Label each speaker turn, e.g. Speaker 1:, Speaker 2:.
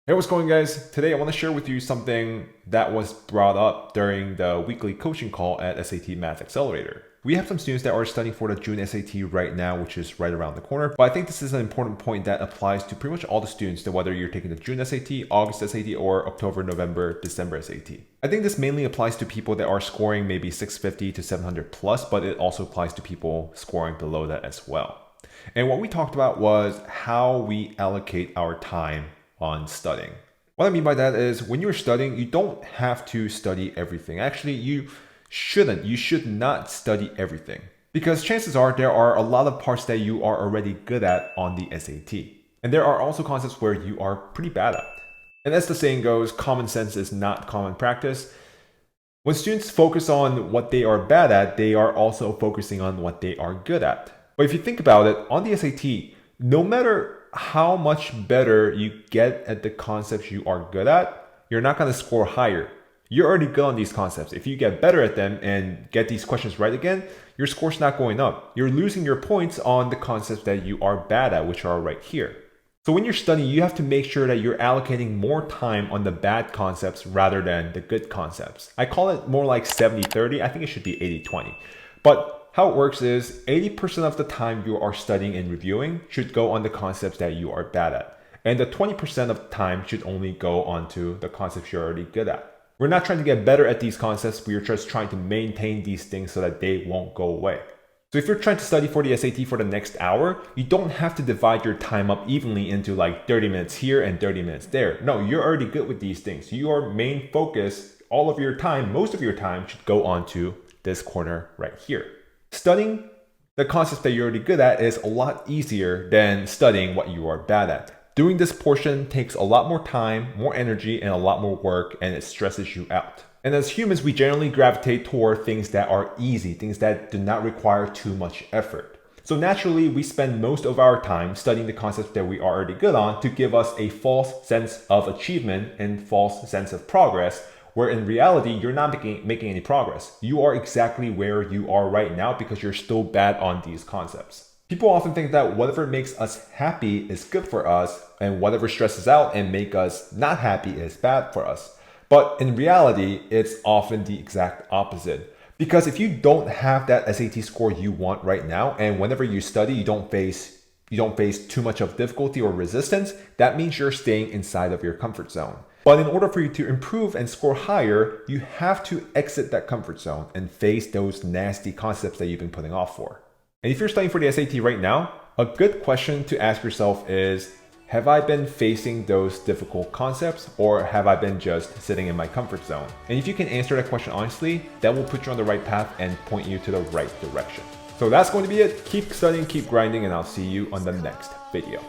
Speaker 1: Hey, what's going on, guys? Today I want to share with you something that was brought up during the weekly coaching call at SAT Math Accelerator. We have some students that are studying for the June SAT right now, which is right around the corner. But I think this is an important point that applies to pretty much all the students, whether you're taking the June SAT, August SAT, or October, November, December SAT. I think this mainly applies to people that are scoring maybe 650 to 700 plus, but it also applies to people scoring below that as well. And what we talked about was how we allocate our time on studying. What I mean by that is when you're studying, you don't have to study everything. Actually, you should not study everything, because chances are there are a lot of parts that you are already good at on the SAT. And there are also concepts where you are pretty bad at. And as the saying goes, common sense is not common practice. When students focus on what they are bad at, they are also focusing on what they are good at. But if you think about it, on the SAT, no matter how much better you get at the concepts you are good at, you're not going to score higher. You're already good on these concepts. If you get better at them and get these questions right again, your score's not going up. You're losing your points on the concepts that you are bad at, which are right here. So when you're studying, you have to make sure that you're allocating more time on the bad concepts rather than the good concepts. I call it more like 70-30. I think it should be 80-20. But how it works is 80% of the time you are studying and reviewing should go on the concepts that you are bad at. And the 20% of the time should only go onto the concepts you're already good at. We're not trying to get better at these concepts, we're just trying to maintain these things so that they won't go away. So if you're trying to study for the SAT for the next hour, you don't have to divide your time up evenly into like 30 minutes here and 30 minutes there. No, you're already good with these things. Your main focus, all of your time, most of your time should go onto this corner right here. Studying the concepts that you're already good at is a lot easier than studying what you are bad at. Doing this portion takes a lot more time, more energy, and a lot more work, and it stresses you out. And as humans, we generally gravitate toward things that are easy, things that do not require too much effort. So naturally, we spend most of our time studying the concepts that we are already good on to give us a false sense of achievement and false sense of progress, where in reality, you're not making any progress. You are exactly where you are right now because you're still bad on these concepts. People often think that whatever makes us happy is good for us, and whatever stresses out and make us not happy is bad for us. But in reality, it's often the exact opposite. Because if you don't have that SAT score you want right now, and whenever you study, you don't face too much of difficulty or resistance, that means you're staying inside of your comfort zone. But in order for you to improve and score higher, you have to exit that comfort zone and face those nasty concepts that you've been putting off for. And if you're studying for the SAT right now, a good question to ask yourself is, have I been facing those difficult concepts, or have I been just sitting in my comfort zone? And if you can answer that question honestly, that will put you on the right path and point you to the right direction. So that's going to be it. Keep studying, keep grinding, and I'll see you on the next video.